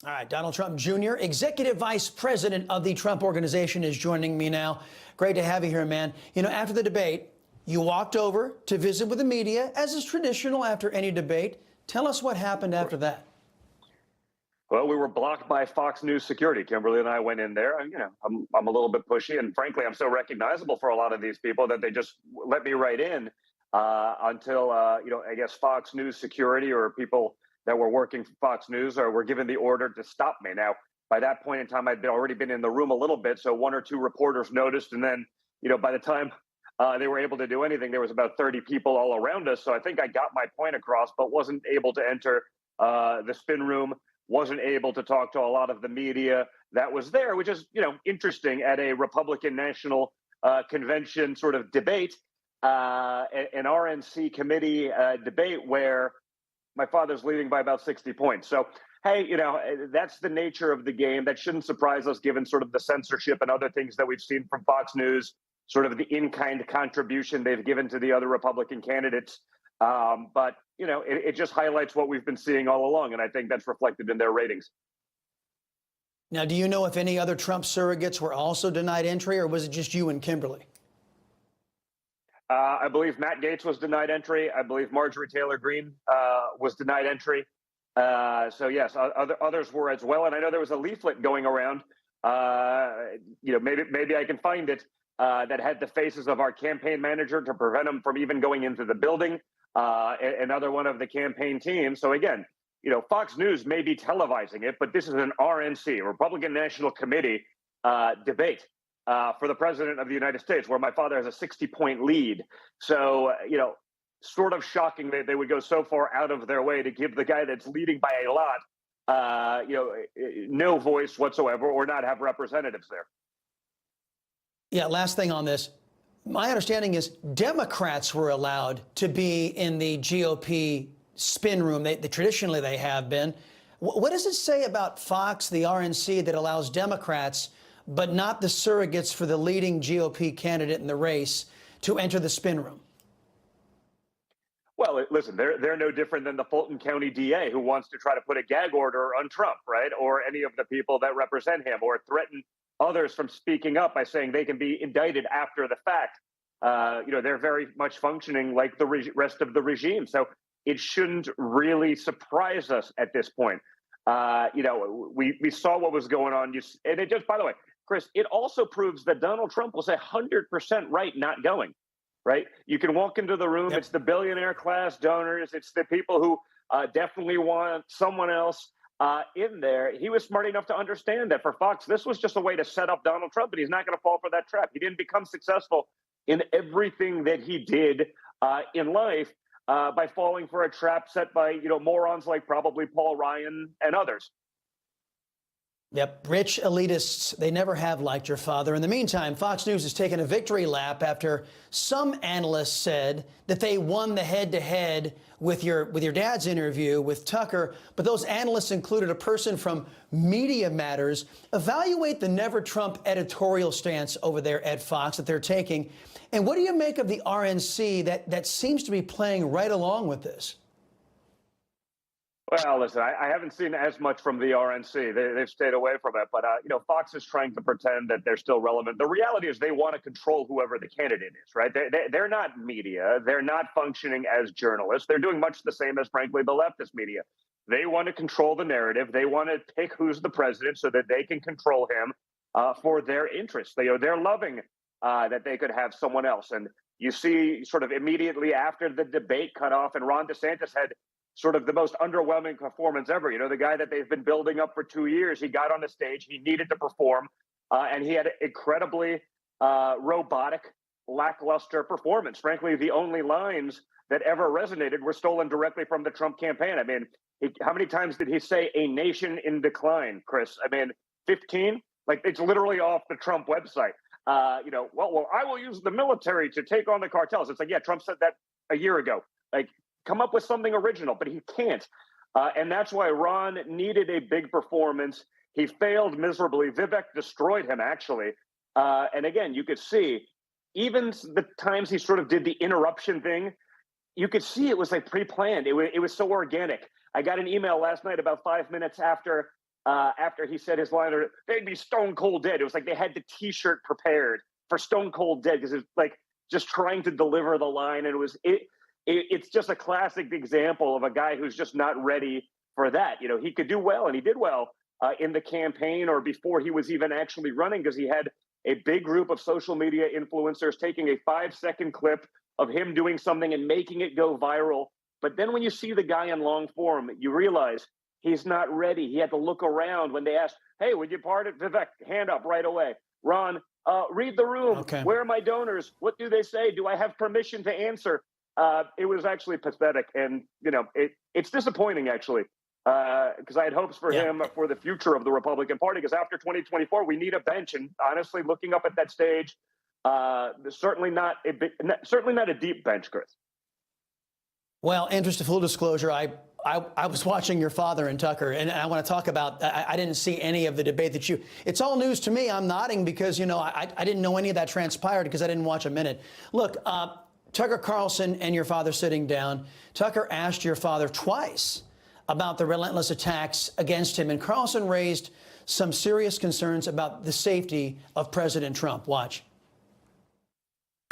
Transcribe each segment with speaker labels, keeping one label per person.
Speaker 1: All right, Donald Trump Jr., Executive Vice President of the Trump Organization, is joining me now. Great to have you here, man. You know, after the debate, you walked over to visit with the media, as is traditional after any debate. Tell us what happened after that.
Speaker 2: Well, we were blocked by Fox News security. Kimberly and I went in there. And, I'm a little bit pushy, and frankly, I'm so recognizable for a lot of these people that they just let me right in until I guess Fox News security or people that were working for Fox News or were given the order to stop me. Now, by that point in time, I'd already been in the room a little bit, so one or two reporters noticed, and then by the time they were able to do anything, there was about 30 people all around us. So I think I got my point across, but wasn't able to enter the spin room. Wasn't able to talk to a lot of the media that was there, which is, interesting at a Republican National Convention sort of debate, an RNC committee debate where my father's leading by about 60 points. So, hey, that's the nature of the game. That shouldn't surprise us given sort of the censorship and other things that we've seen from Fox News, sort of the in-kind contribution they've given to the other Republican candidates. But it just highlights what we've been seeing all along, and I think that's reflected in their ratings.
Speaker 1: Now, do you know if any other Trump surrogates were also denied entry, or was it just you and Kimberly?
Speaker 2: I believe Matt Gaetz was denied entry. I believe Marjorie Taylor Greene was denied entry. So yes, others were as well. And I know there was a leaflet going around. Maybe I can find it that had the faces of our campaign manager to prevent him from even going into the building. Another one of the campaign team. So again, Fox News may be televising it, but this is an RNC, Republican National Committee debate for the president of the United States, where my father has a 60-point lead. So, sort of shocking that they would go so far out of their way to give the guy that's leading by a lot, no voice whatsoever or not have representatives there.
Speaker 1: Yeah, last thing on this. My understanding is Democrats were allowed to be in the GOP spin room. Traditionally, they have been. What does it say about Fox, the RNC, that allows Democrats, but not the surrogates for the leading GOP candidate in the race, to enter the spin room?
Speaker 2: Well, listen, they're no different than the Fulton County DA who wants to try to put a gag order on Trump, right? Or any of the people that represent him, or threaten others from speaking up by saying they can be indicted after the fact. They're very much functioning like the rest of the regime. So it shouldn't really surprise us at this point. We saw what was going on. And it just, by the way, Chris, it also proves that Donald Trump was 100% right not going, right? You can walk into the room. Yep. It's the billionaire class donors. It's the people who definitely want someone else in there. He was smart enough to understand that for Fox, this was just a way to set up Donald Trump, and he's not going to fall for that trap. He didn't become successful in everything that he did in life by falling for a trap set by, morons like probably Paul Ryan and others.
Speaker 1: Yep, rich elitists, they never have liked your father. In the meantime, Fox News has taken a victory lap after some analysts said that they won the head-to-head with your dad's interview with Tucker, but those analysts included a person from Media Matters. Evaluate the Never Trump editorial stance over there at Fox that they're taking. And what do you make of the RNC that seems to be playing right along with this?
Speaker 2: Well, listen, I haven't seen as much from the RNC. They've stayed away from it. But, Fox is trying to pretend that they're still relevant. The reality is they want to control whoever the candidate is, right? They're not media. They're not functioning as journalists. They're doing much the same as, frankly, the leftist media. They want to control the narrative. They want to pick who's the president so that they can control him for their interests. They're loving that they could have someone else. And you see sort of immediately after the debate cut off, and Ron DeSantis had sort of the most underwhelming performance ever. The guy that they've been building up for 2 years, he got on the stage, he needed to perform, and he had an incredibly robotic, lackluster performance. Frankly, the only lines that ever resonated were stolen directly from the Trump campaign. I mean, how many times did he say a nation in decline, Chris? I mean, 15? Like, it's literally off the Trump website. Well, I will use the military to take on the cartels. It's like, yeah, Trump said that a year ago. Like, come up with something original, but he can't. And that's why Ron needed a big performance. He failed miserably. Vivek destroyed him, actually. And again, you could see, even the times he sort of did the interruption thing, you could see it was like pre-planned. It was so organic. I got an email last night about 5 minutes after after he said his line, they'd be stone cold dead. It was like they had the T-shirt prepared for stone cold dead because it was like just trying to deliver the line, and it's just a classic example of a guy who's just not ready for that. You know, he could do well, and he did well in the campaign or before he was even actually running, because he had a big group of social media influencers taking a 5-second clip of him doing something and making it go viral. But then when you see the guy in long form, you realize he's not ready. He had to look around when they asked, hey, would you pardon? Vivek, hand up right away. Ron, read the room.
Speaker 1: Okay.
Speaker 2: Where are my donors? What do they say? Do I have permission to answer? It was actually pathetic. And, you know, it's disappointing, actually, because I had hopes for him for the future of the Republican Party, because after 2024, we need a bench. And honestly, looking up at that stage, certainly not a deep bench, Chris.
Speaker 1: Well, interest of full disclosure, I was watching your father and Tucker, and I want to talk about, I didn't see any of the debate that it's all news to me. I'm nodding because, you know, I didn't know any of that transpired because I didn't watch a minute. Look, Tucker Carlson and your father sitting down, Tucker asked your father twice about the relentless attacks against him, and Carlson raised some serious concerns about the safety of President Trump. Watch.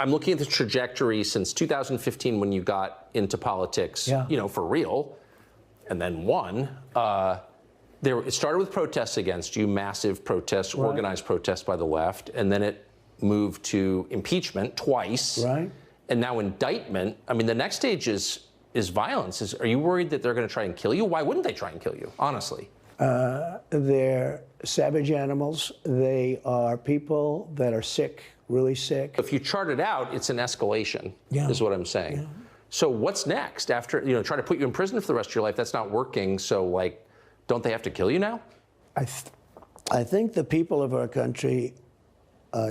Speaker 3: I'm looking at the trajectory since 2015 when you got into politics, you know, for real, and then won. It started with protests against you, massive protests, organized protests by the left, and then it moved to impeachment twice, and now indictment. I mean, the next stage is violence. Are you worried that they're going to try and kill you? Why wouldn't they try and kill you, honestly?
Speaker 4: They're savage animals. They are people that are sick, really sick.
Speaker 3: If you chart it out, it's an escalation, is what I'm saying. So what's next after, you know, try to put you in prison for the rest of your life? That's not working. So, like, don't they have to kill you now?
Speaker 4: I think the people of our country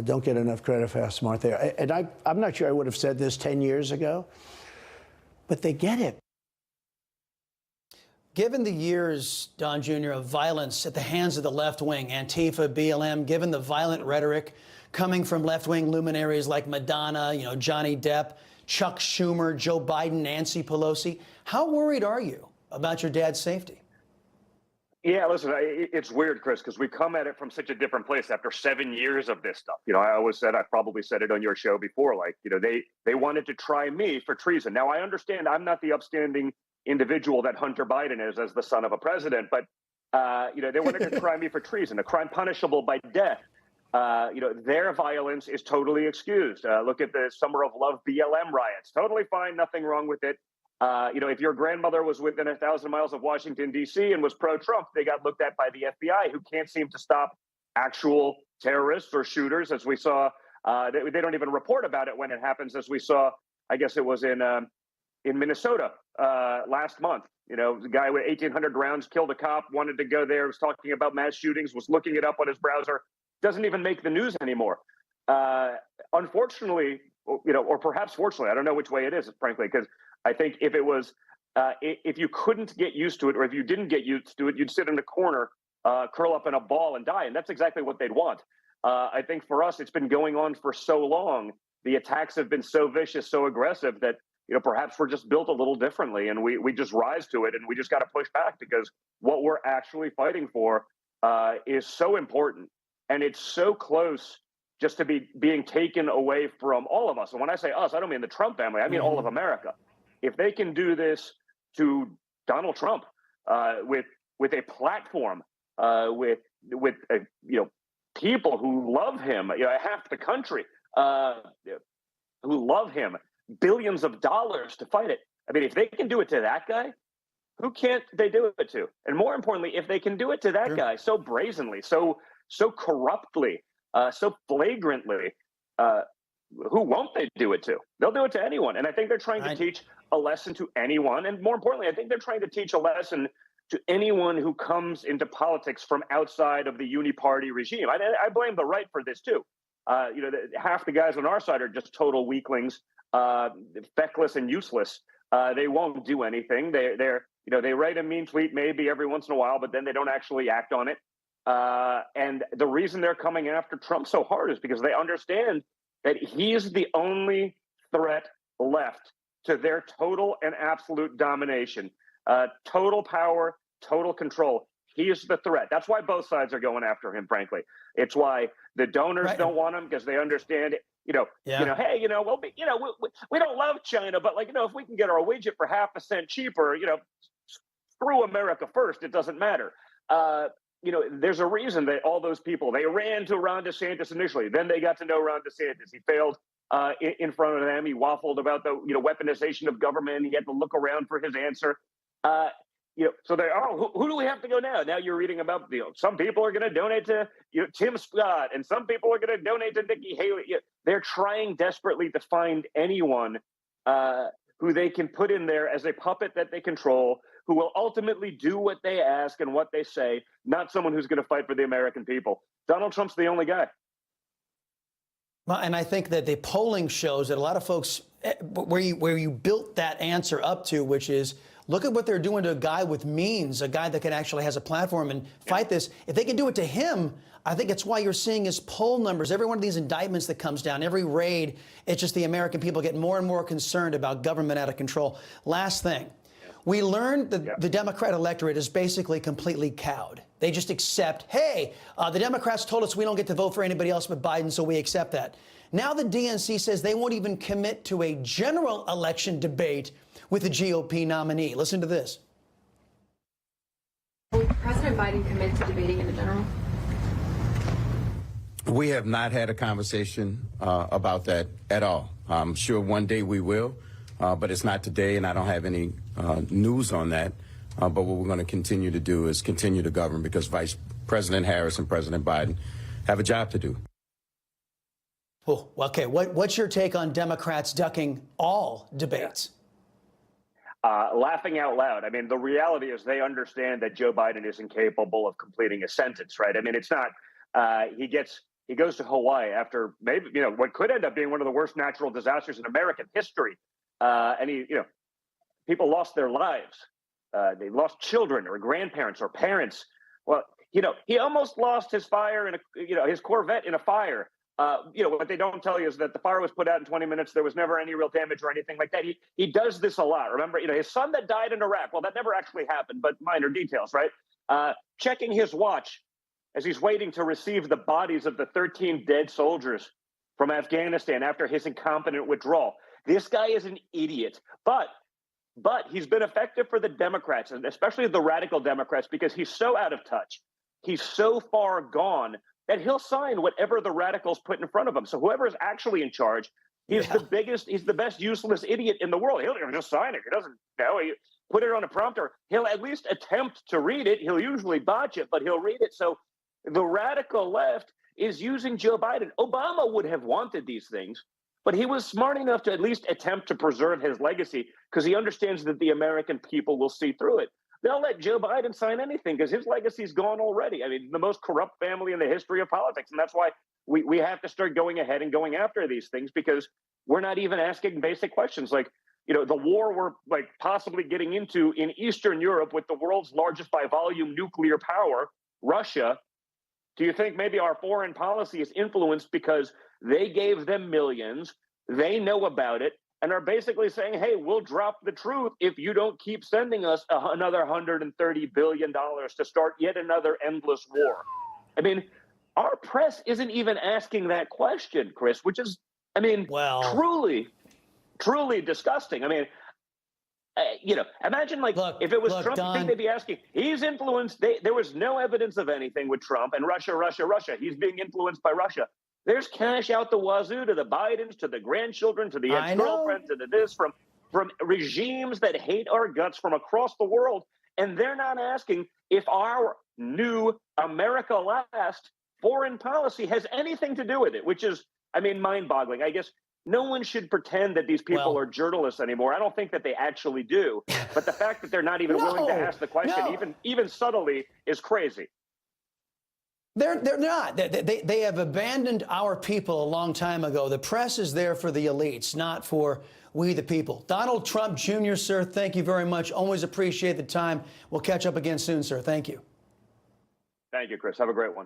Speaker 4: don't get enough credit for how smart they are. And I'm not sure I would have said this 10 years ago, but they get it.
Speaker 1: Given the years, Don Jr., of violence at the hands of the left wing, Antifa, BLM, given the violent rhetoric coming from left-wing luminaries like Madonna, you know, Johnny Depp, Chuck Schumer, Joe Biden, Nancy Pelosi, how worried are you about your dad's safety?
Speaker 2: Yeah, listen, it's weird, Chris, because we come at it from such a different place after 7 years of this stuff. You know, I probably said it on your show before, like, you know, they wanted to try me for treason. Now, I understand I'm not the upstanding individual that Hunter Biden is as the son of a president, but, you know, they wanted to try me for treason, a crime punishable by death. You know, their violence is totally excused. Look at the Summer of Love BLM riots. Totally fine. Nothing wrong with it. You know, if your grandmother was within 1,000 miles of Washington, D.C. and was pro-Trump, they got looked at by the FBI, who can't seem to stop actual terrorists or shooters, as we saw. They don't even report about it when it happens, as we saw, I guess it was in Minnesota last month. You know, the guy with 1,800 rounds killed a cop, wanted to go there, was talking about mass shootings, was looking it up on his browser. Doesn't even make the news anymore. Unfortunately, you know, or perhaps fortunately, I don't know which way it is, frankly, because I think if it was, if you couldn't get used to it, or if you didn't get used to it, you'd sit in a corner, curl up in a ball and die. And that's exactly what they'd want. I think for us, it's been going on for so long. The attacks have been so vicious, so aggressive that, you know, perhaps we're just built a little differently, and we just rise to it, and we just got to push back, because what we're actually fighting for is so important. And it's so close just to be being taken away from all of us. And when I say us, I don't mean the Trump family. I mean all of America. If they can do this to Donald Trump with a platform, with you know, people who love him, you know, half the country who love him, billions of dollars to fight it. I mean, if they can do it to that guy, who can't they do it to? And more importantly, if they can do it to that guy so brazenly, so corruptly, so flagrantly, who won't they do it to? They'll do it to anyone. And I think they're trying to teach a lesson to anyone. And more importantly, I think they're trying to teach a lesson to anyone who comes into politics from outside of the uni-party regime. I blame the right for this too. You know, half the guys on our side are just total weaklings, feckless and useless. They won't do anything. They're you know, they write a mean tweet maybe every once in a while, but then they don't actually act on it. And the reason they're coming after Trump so hard is because they understand that he's the only threat left to their total and absolute domination, total power, total control. He is the threat. That's why both sides are going after him, frankly. It's why the donors don't want him, because they understand, hey, well, we don't love China, but if we can get our widget for half a cent cheaper, screw America first. It doesn't matter. There's a reason that all those people, they ran to Ron DeSantis initially. Then they got to know Ron DeSantis. He failed in front of them. He waffled about the weaponization of government. He had to look around for his answer. So they, who do we have to go now? Now you're reading about, some people are going to donate to Tim Scott, and some people are going to donate to Nikki Haley. They're trying desperately to find anyone who they can put in there as a puppet that they control, who will ultimately do what they ask and what they say, not someone who's going to fight for the American people. Donald Trump's the only guy.
Speaker 1: Well, and I think that the polling shows that a lot of folks, where you built that answer up to, which is, look at what they're doing to a guy with means, a guy that can actually has a platform and fight this. If they can do it to him, I think it's why you're seeing his poll numbers. Every one of these indictments that comes down, every raid, it's just the American people get more and more concerned about government out of control. Last thing. We learned that the Democrat electorate is basically completely cowed. They just accept, hey, the Democrats told us we don't get to vote for anybody else but Biden, so we accept that. Now the DNC says they won't even commit to a general election debate with the GOP nominee. Listen to this.
Speaker 5: Will President Biden commit to debating in the general?
Speaker 6: We have not had a conversation about that at all. I'm sure one day we will. But it's not today, and I don't have any news on that. But what we're going to continue to do is continue to govern, because Vice President Harris and President Biden have a job to do.
Speaker 1: Oh, okay. What's your take on Democrats ducking all debates?
Speaker 2: Laughing out loud. I mean, the reality is they understand that Joe Biden is incapable of completing a sentence, right? I mean, it's not. He goes to Hawaii after maybe what could end up being one of the worst natural disasters in American history. And people lost their lives. They lost children or grandparents or parents. Well, he almost lost his fire his Corvette in a fire. What they don't tell you is that the fire was put out in 20 minutes. There was never any real damage or anything like that. He does this a lot. Remember, his son that died in Iraq. Well, that never actually happened, but minor details, right? Checking his watch as he's waiting to receive the bodies of the 13 dead soldiers from Afghanistan after his incompetent withdrawal. This guy is an idiot, but he's been effective for the Democrats, and especially the radical Democrats, because he's so out of touch. He's so far gone that he'll sign whatever the radicals put in front of him. So whoever is actually in charge, he's the best useless idiot in the world. He'll just sign it. He doesn't know. He put it on a prompter. He'll at least attempt to read it. He'll usually botch it, but he'll read it. So the radical left is using Joe Biden. Obama would have wanted these things, but he was smart enough to at least attempt to preserve his legacy, because he understands that the American people will see through it. They'll let Joe Biden sign anything because his legacy's gone already. I mean, the most corrupt family in the history of politics. And that's why we have to start going ahead and going after these things, because we're not even asking basic questions like, the war we're possibly getting into in Eastern Europe with the world's largest by volume nuclear power, Russia. Do you think maybe our foreign policy is influenced because they gave them millions, they know about it, and are basically saying, hey, we'll drop the truth if you don't keep sending us another $130 billion to start yet another endless war? I mean, our press isn't even asking that question, Chris, which is, truly, truly disgusting. I mean, imagine if it was Trump,
Speaker 1: Don,
Speaker 2: you think they'd be asking, he's influenced. There was no evidence of anything with Trump and Russia. He's being influenced by Russia. There's cash out the wazoo to the Bidens, to the grandchildren, to the ex-girlfriend, to the this, from regimes that hate our guts from across the world. And they're not asking if our new America Last foreign policy has anything to do with it, which is, mind-boggling. I guess no one should pretend that these people are journalists anymore. I don't think that they actually do. But the fact that they're not even willing to ask the question, even subtly, is crazy.
Speaker 1: They're not. They have abandoned our people a long time ago. The press is there for the elites, not for we the people. Donald Trump Jr., sir, thank you very much. Always appreciate the time. We'll catch up again soon, sir. Thank you.
Speaker 2: Thank you, Chris. Have a great one.